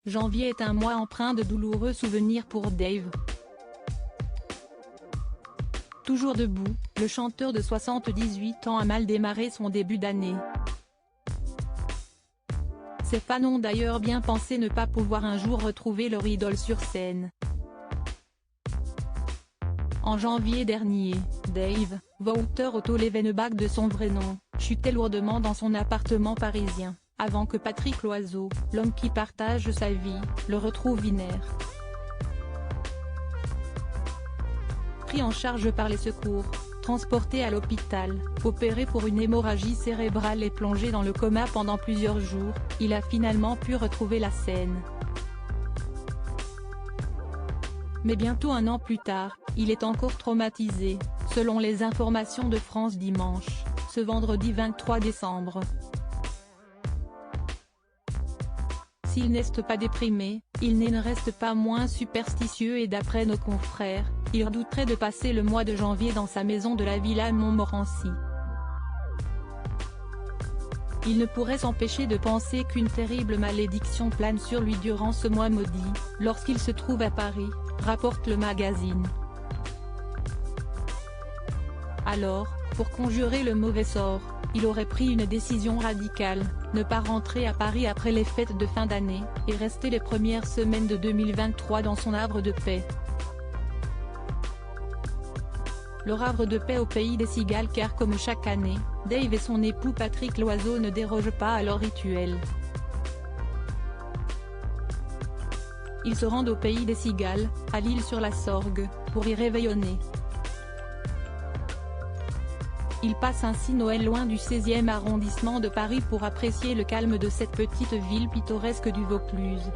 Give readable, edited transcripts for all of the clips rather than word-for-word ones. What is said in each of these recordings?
Janvier est un mois empreint de douloureux souvenirs pour Dave. Toujours debout, le chanteur de 78 ans a mal démarré son début d'année. Ses fans ont d'ailleurs bien pensé ne pas pouvoir un jour retrouver leur idole sur scène. En janvier dernier, Dave, Wouter Otto Levenbach de son vrai nom, chutait lourdement dans son appartement parisien, avant que Patrick Loiseau, l'homme qui partage sa vie, le retrouve inerte. Pris en charge par les secours, transporté à l'hôpital, opéré pour une hémorragie cérébrale et plongé dans le coma pendant plusieurs jours, il a finalement pu retrouver la scène. Mais bientôt un an plus tard, il est encore traumatisé, selon les informations de France Dimanche, ce vendredi 23 décembre. S'il n'est pas déprimé, il ne reste pas moins superstitieux et d'après nos confrères, il redouterait de passer le mois de janvier dans sa maison de la Villa Montmorency. Il ne pourrait s'empêcher de penser qu'une terrible malédiction plane sur lui durant ce mois maudit, lorsqu'il se trouve à Paris, rapporte le magazine. Alors, pour conjurer le mauvais sort, il aurait pris une décision radicale, ne pas rentrer à Paris après les fêtes de fin d'année, et rester les premières semaines de 2023 dans son havre de paix. Leur havre de paix au pays des cigales car comme chaque année, Dave et son époux Patrick Loiseau ne dérogent pas à leur rituel. Ils se rendent au pays des cigales, à l'Île-sur-la-Sorgue, pour y réveillonner. Ils passent ainsi Noël loin du 16e arrondissement de Paris pour apprécier le calme de cette petite ville pittoresque du Vaucluse.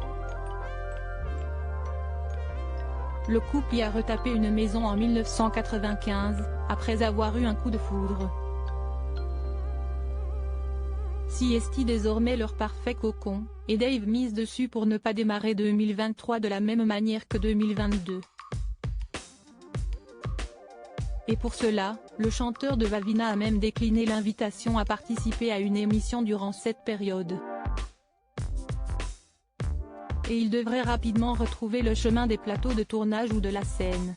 Le couple y a retapé une maison en 1995, après avoir eu un coup de foudre. Si est désormais leur parfait cocon, et Dave mise dessus pour ne pas démarrer 2023 de la même manière que 2022. Et pour cela, le chanteur de Vavina a même décliné l'invitation à participer à une émission durant cette période. Et il devrait rapidement retrouver le chemin des plateaux de tournage ou de la scène.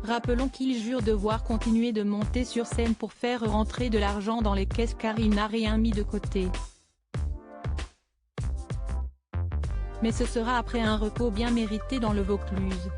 Rappelons qu'il jure devoir continuer de monter sur scène pour faire rentrer de l'argent dans les caisses car il n'a rien mis de côté. Mais ce sera après un repos bien mérité dans le Vaucluse.